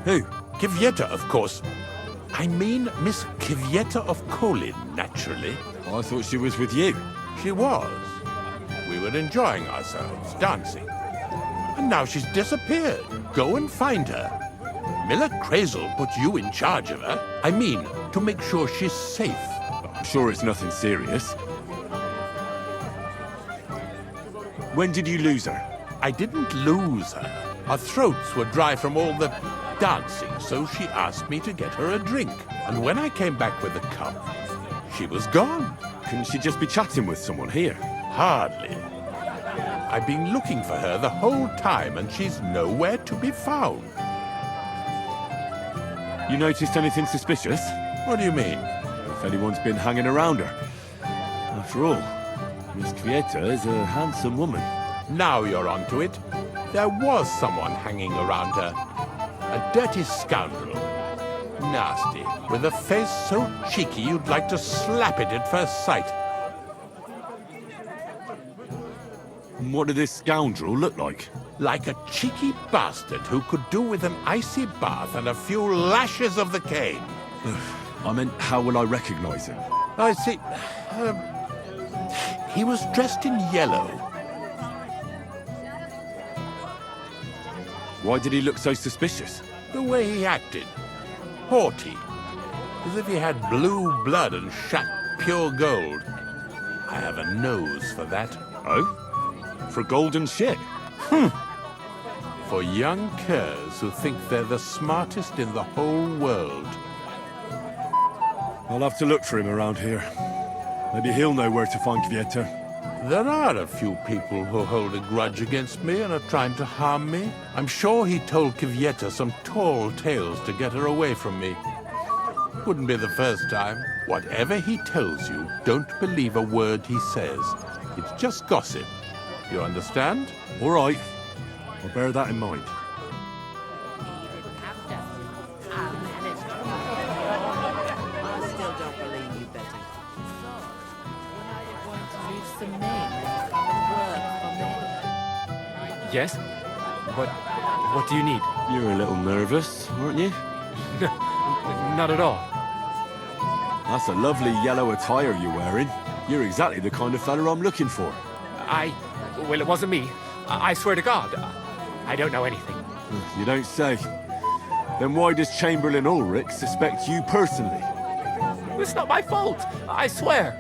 Who? Kivieta, of course. I mean Miss Kivieta of Colin, naturally. I thought she was with you. She was. We were enjoying ourselves, dancing. And now she's disappeared. Go and find her. Miller Crazel put you in charge of her. I mean, to make sure she's safe. I'm sure it's nothing serious. When did you lose her? I didn't lose her. Our throats were dry from all the dancing, so she asked me to get her a drink. And when I came back with the cup, she was gone. Couldn't she just be chatting with someone here? Hardly. I've been looking for her the whole time, and she's nowhere to be found. You noticed anything suspicious? What do you mean? If anyone's been hanging around her. After all, Miss Kvieta is a handsome woman. Now you're onto it. There was someone hanging around her. A dirty scoundrel. Nasty, with a face so cheeky you'd like to slap it at first sight. What did this scoundrel look like? Like a cheeky bastard who could do with an icy bath and a few lashes of the cane. I meant, how will I recognize him? I see. He was dressed in yellow. Why did he look so suspicious? The way he acted. Haughty. As if he had blue blood and shat pure gold. I have a nose for that. Oh? For a golden ship? For young curs who think they're the smartest in the whole world. I'll have to look for him around here. Maybe he'll know where to find Kvieta. There are a few people who hold a grudge against me and are trying to harm me. I'm sure he told Kvieta some tall tales to get her away from me. Wouldn't be the first time. Whatever he tells you, don't believe a word he says. It's just gossip. You understand? All right. I'll bear that in mind. Yes? What do you need? You're a little nervous, aren't you? Not at all. That's a lovely yellow attire you're wearing. You're exactly the kind of fella I'm looking for. Well, it wasn't me. I swear to God. I don't know anything. You don't say. Then why does Chamberlain Ulrich suspect you personally? It's not my fault. I swear.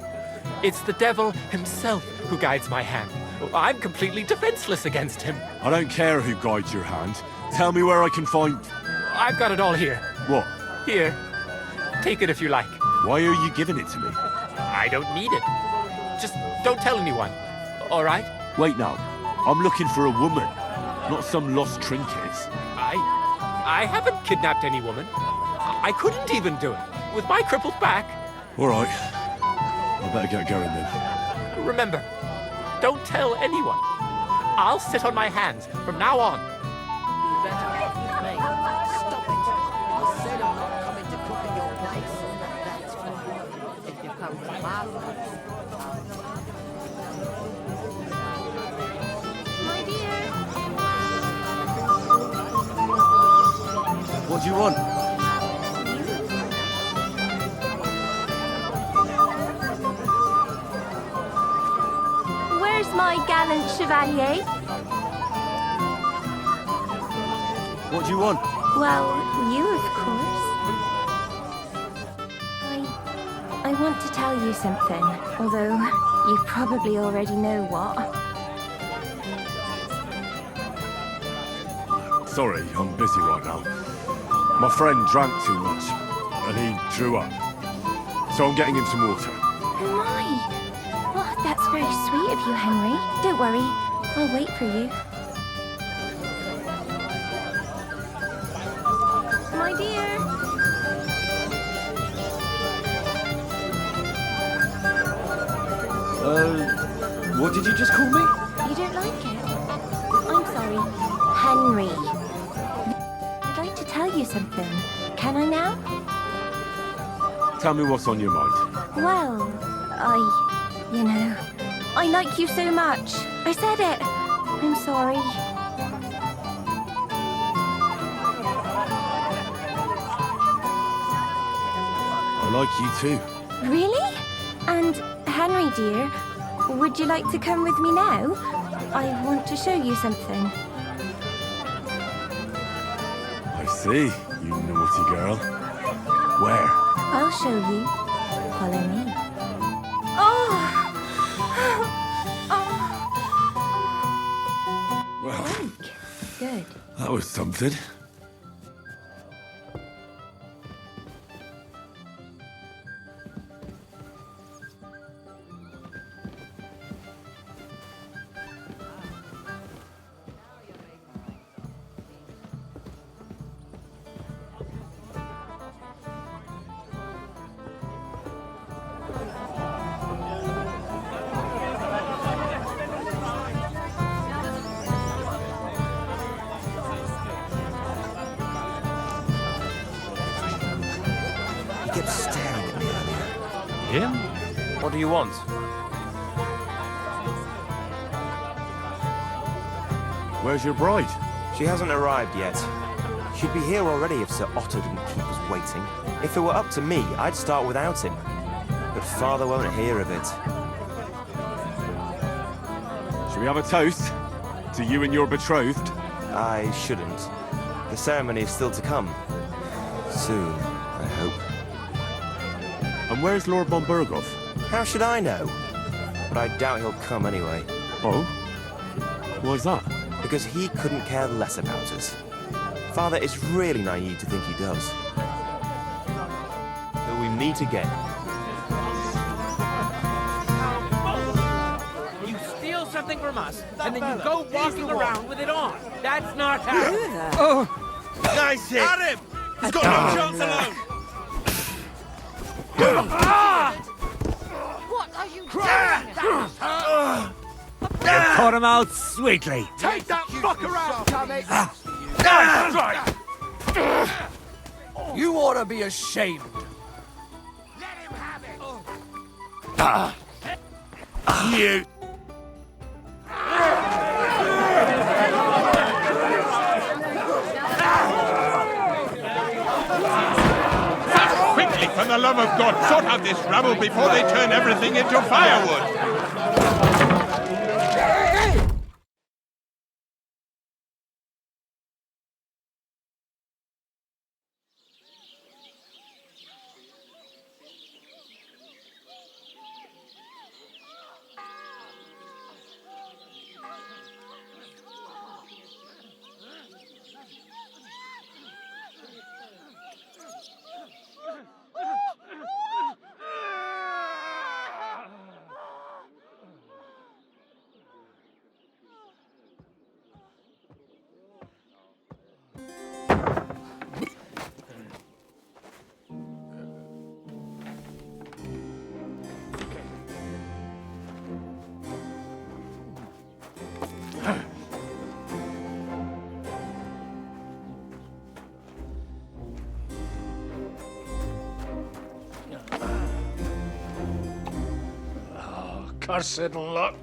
It's the devil himself who guides my hand. I'm completely defenseless against him. I don't care who guides your hand. Tell me where I can find... I've got it all here. What? Here. Take it if you like. Why are you giving it to me? I don't need it. Just don't tell anyone. All right? Wait now. I'm looking for a woman, not some lost trinkets. I haven't kidnapped any woman. I couldn't even do it with my crippled back. All right. I better get going then. Remember, don't tell anyone. I'll sit on my hands from now on. You better off me. Stop it. I said I'm not coming to cook in your place. That's fine. If you come to my place. My dear. What do you want? Where's my gallant chevalier? What do you want? Well, you, of course. I want to tell you something, although you probably already know what. Sorry, I'm busy right now. My friend drank too much, and he drew up. So I'm getting him some water. My! Oh, that's very sweet of you, Henry. Don't worry, I'll wait for you. My dear! What did you just call me? You don't like it? I'm sorry. Henry. I'd like to tell you something. Can I now? Tell me what's on your mind. Well, you know, I like you so much. I said it. I'm sorry. I like you too. Really? And Henry, dear, would you like to come with me now? I want to show you something. I see, you naughty girl. Where? I'll show you. Follow me. Oh! Well, Good. that was something. He kept staring at me earlier. Him? What do you want? Where's your bride? She hasn't arrived yet. She'd be here already if Sir Otto didn't keep us waiting. If it were up to me, I'd start without him. But Father won't hear of it. Should we have a toast? To you and your betrothed? I shouldn't. The ceremony is still to come. Soon, I hope. And where's Lord von Berghoff? How should I know? But I doubt he'll come anyway. Oh? Why's that? Because he couldn't care less about us. Father is really naive to think he does. Till we meet again. You steal something from us, and then you go walking around with it on. That's not how. Oh! Nice hit! Got him! He's got no chance alone! What are you You caught him out sweetly. Take that fucker out, Tommy! That's right! You ought to be ashamed. You... Quickly, for the love of God, sort out this rabble before they turn everything into firewood! Cursed luck.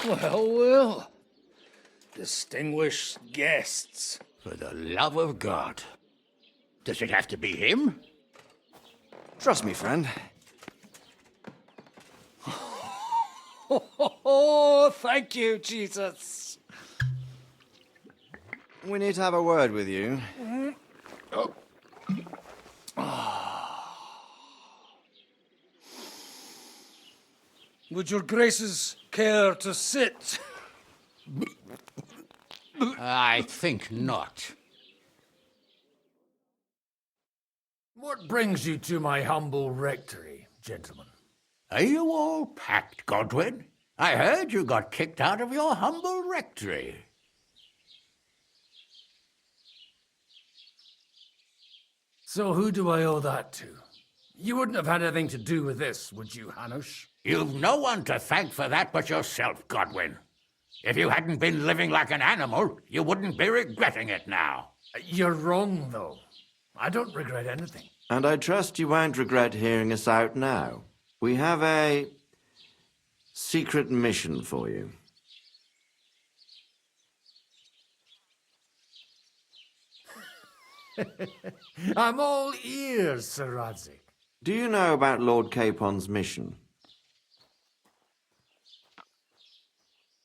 Well. Distinguished guests. For the love of God. Does it have to be him? Trust me, friend. Oh, thank you, Jesus. We need to have a word with you. Oh. Would your graces care to sit? I think not. What brings you to my humble rectory, gentlemen? Are you all packed, Godwin? I heard you got kicked out of your humble rectory. So who do I owe that to? You wouldn't have had anything to do with this, would you, Hanush? You've no one to thank for that but yourself, Godwin. If you hadn't been living like an animal, you wouldn't be regretting it now. You're wrong, though. I don't regret anything. And I trust you won't regret hearing us out now. We have a secret mission for you. I'm all ears, Sir Radzik. Do you know about Lord Capon's mission?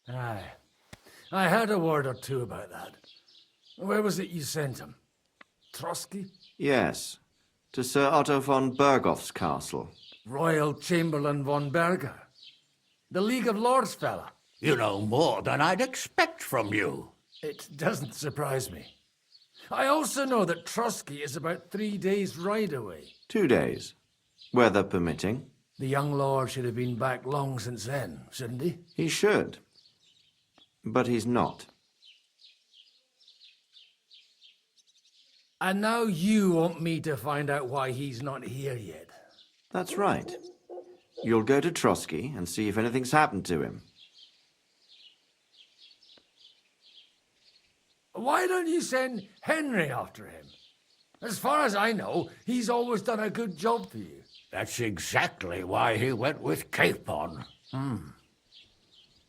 Aye. I heard a word or two about that. Where was it you sent him? Trotsky? Yes, to Sir Otto von Bergoff's castle. Royal Chamberlain von Berger. The League of Lords fella. You know more than I'd expect from you. It doesn't surprise me. I also know that Trotsky is about 3 days' ride away. 2 days, weather permitting. The young lord should have been back long since then, shouldn't he? He should. But he's not. And now you want me to find out why he's not here yet. That's right. You'll go to Trotsky and see if anything's happened to him. Why don't you send Henry after him? As far as I know, he's always done a good job for you. That's exactly why he went with Capon.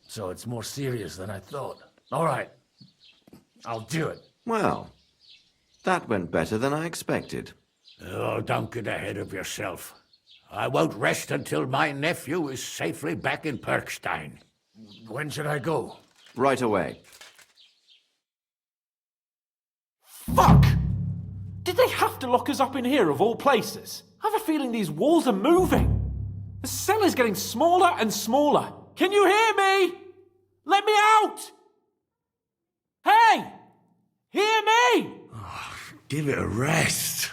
So it's more serious than I thought. All right. I'll do it. Well, that went better than I expected. Oh, don't get ahead of yourself. I won't rest until my nephew is safely back in Perkstein. When should I go? Right away. Fuck! Did they have to lock us up in here of all places? I have a feeling these walls are moving. The cell is getting smaller and smaller. Can you hear me? Let me out! Hey! Hear me! Give it a rest.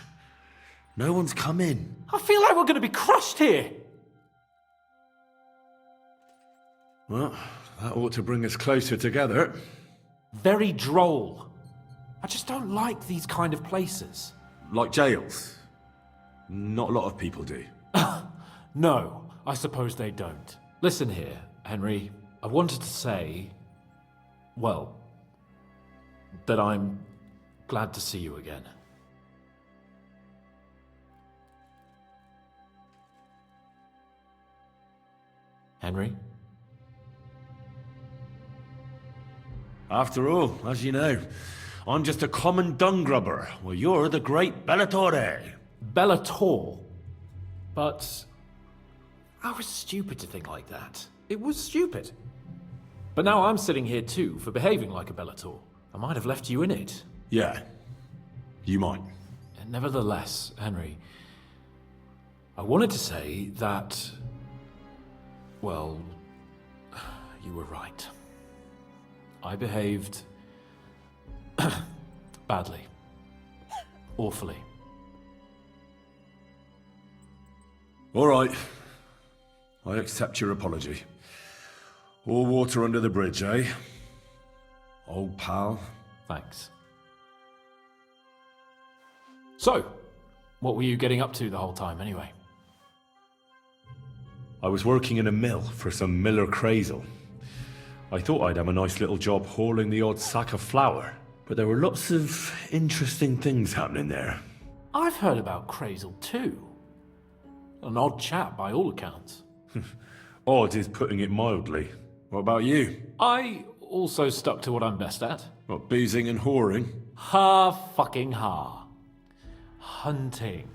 No one's coming. I feel like we're going to be crushed here. Well, that ought to bring us closer together. Very droll. I just don't like these kind of places. Like jails. Not a lot of people do. No, I suppose they don't. Listen here, Henry. I wanted to say, well, that I'm glad to see you again. Henry? After all, as you know, I'm just a common dung grubber, while you're the great Bellatore. Bellator? But I was stupid to think like that. It was stupid. But now I'm sitting here too for behaving like a Bellator. I might have left you in it. Yeah, you might. And nevertheless, Henry, I wanted to say that, well, you were right. I behaved badly. Awfully. All right. I accept your apology. All water under the bridge, eh? Old pal. Thanks. So, what were you getting up to the whole time, anyway? I was working in a mill for some Miller Crazel. I thought I'd have a nice little job hauling the odd sack of flour, but there were lots of interesting things happening there. I've heard about Crazel too. An odd chap by all accounts. Odd is putting it mildly. What about you? I also stuck to what I'm best at. What, boozing and whoring? Ha-fucking-ha. Hunting.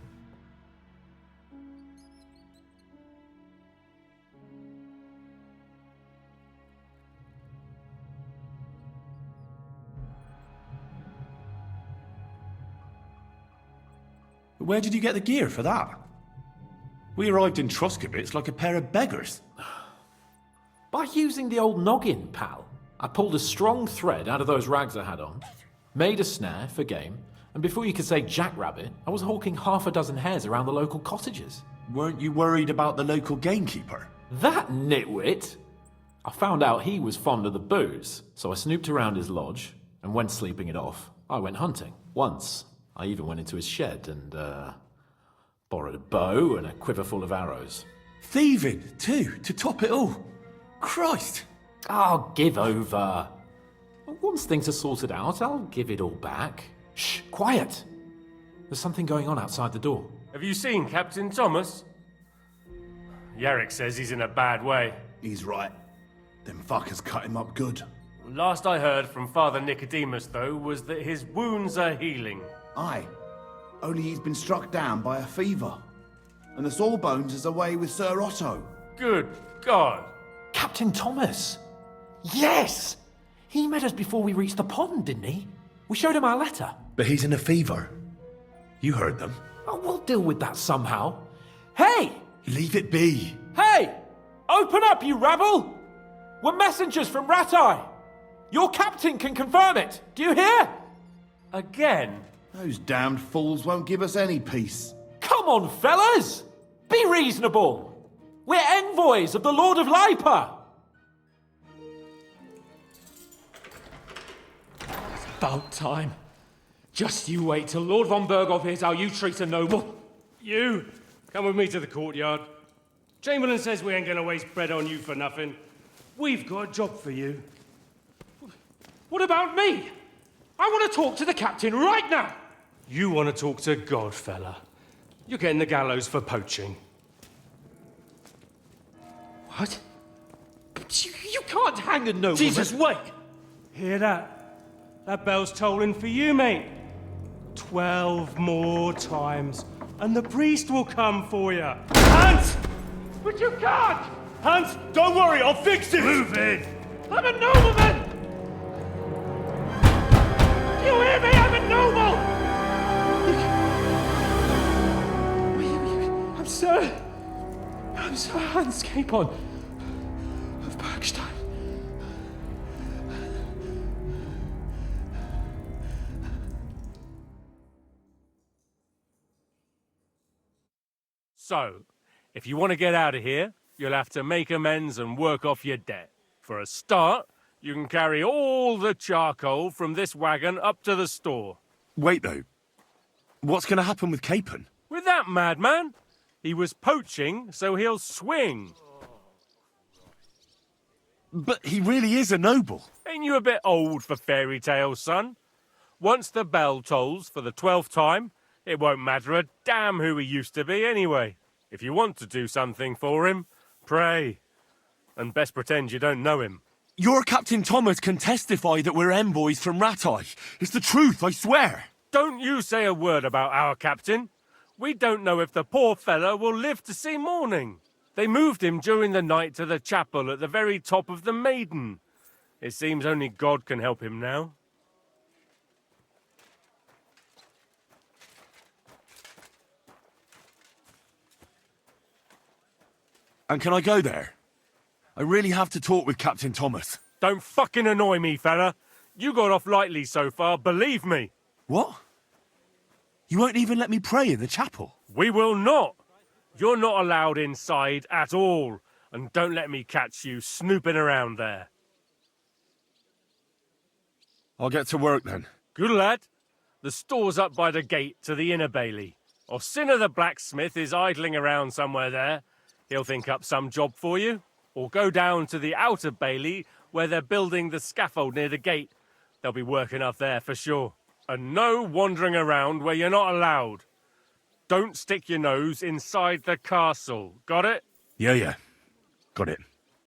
Where did you get the gear for that? We arrived in Troskowitz like a pair of beggars. By using the old noggin, pal. I pulled a strong thread out of those rags I had on, made a snare for game, and before you could say jackrabbit, I was hawking half a dozen hares around the local cottages. Weren't you worried about the local gamekeeper? That nitwit! I found out he was fond of the booze, so I snooped around his lodge, and when sleeping it off, I went hunting. Once, I even went into his shed and, borrowed a bow and a quiver full of arrows. Thieving, too, to top it all. Christ! Oh, give over. Once things are sorted out, I'll give it all back. Shh, quiet! There's something going on outside the door. Have you seen Captain Thomas? Yarrick says he's in a bad way. He's right. Them fuckers cut him up good. Last I heard from Father Nicodemus, though, was that his wounds are healing. Aye. Only he's been struck down by a fever. And the Sawbones is away with Sir Otto. Good God! Captain Thomas! Yes! He met us before we reached the pond, didn't he? We showed him our letter. But he's in a fever. You heard them. Oh, we'll deal with that somehow. Hey! Leave it be. Hey! Open up, you rabble! We're messengers from Ratai. Your captain can confirm it. Do you hear? Again? Those damned fools won't give us any peace. Come on, fellas! Be reasonable! We're envoys of the Lord of Lipa! It's about time. Just you wait till Lord von Berghoff hears how you treat a noble. You, come with me to the courtyard. Chamberlain says we ain't gonna waste bread on you for nothing. We've got a job for you. What about me? I want to talk to the captain right now. You want to talk to God, fella. You're getting the gallows for poaching. What? You can't hang a nobleman. Jesus, wait! Hear that? That bell's tolling for you, mate. 12 more times, and the priest will come for you. Hunt! But you can't! Hans, don't worry, I'll fix it! Move in! I'm a nobleman! Do you hear me? I'm a noble! I'm Sir Hans Capon of Bergstein. So, if you want to get out of here, you'll have to make amends and work off your debt. For a start, you can carry all the charcoal from this wagon up to the store. Wait, though. What's going to happen with Capon? With that madman? He was poaching, so he'll swing. But he really is a noble. Ain't you a bit old for fairy tales, son? Once the bell tolls for the 12th time, it won't matter a damn who he used to be anyway. If you want to do something for him, pray. And best pretend you don't know him. Your Captain Thomas can testify that we're envoys from Rattay. It's the truth, I swear. Don't you say a word about our captain. We don't know if the poor fellow will live to see morning. They moved him during the night to the chapel at the very top of the Maiden. It seems only God can help him now. And can I go there? I really have to talk with Captain Thomas. Don't fucking annoy me, fella. You got off lightly so far, believe me. What? You won't even let me pray in the chapel? We will not. You're not allowed inside at all. And don't let me catch you snooping around there. I'll get to work then. Good lad. The store's up by the gate to the inner bailey. Orsina the blacksmith is idling around somewhere there. He'll think up some job for you. Or go down to the outer bailey where they're building the scaffold near the gate. They'll be working up there for sure. And no wandering around where you're not allowed. Don't stick your nose inside the castle. Got it? Yeah. Got it.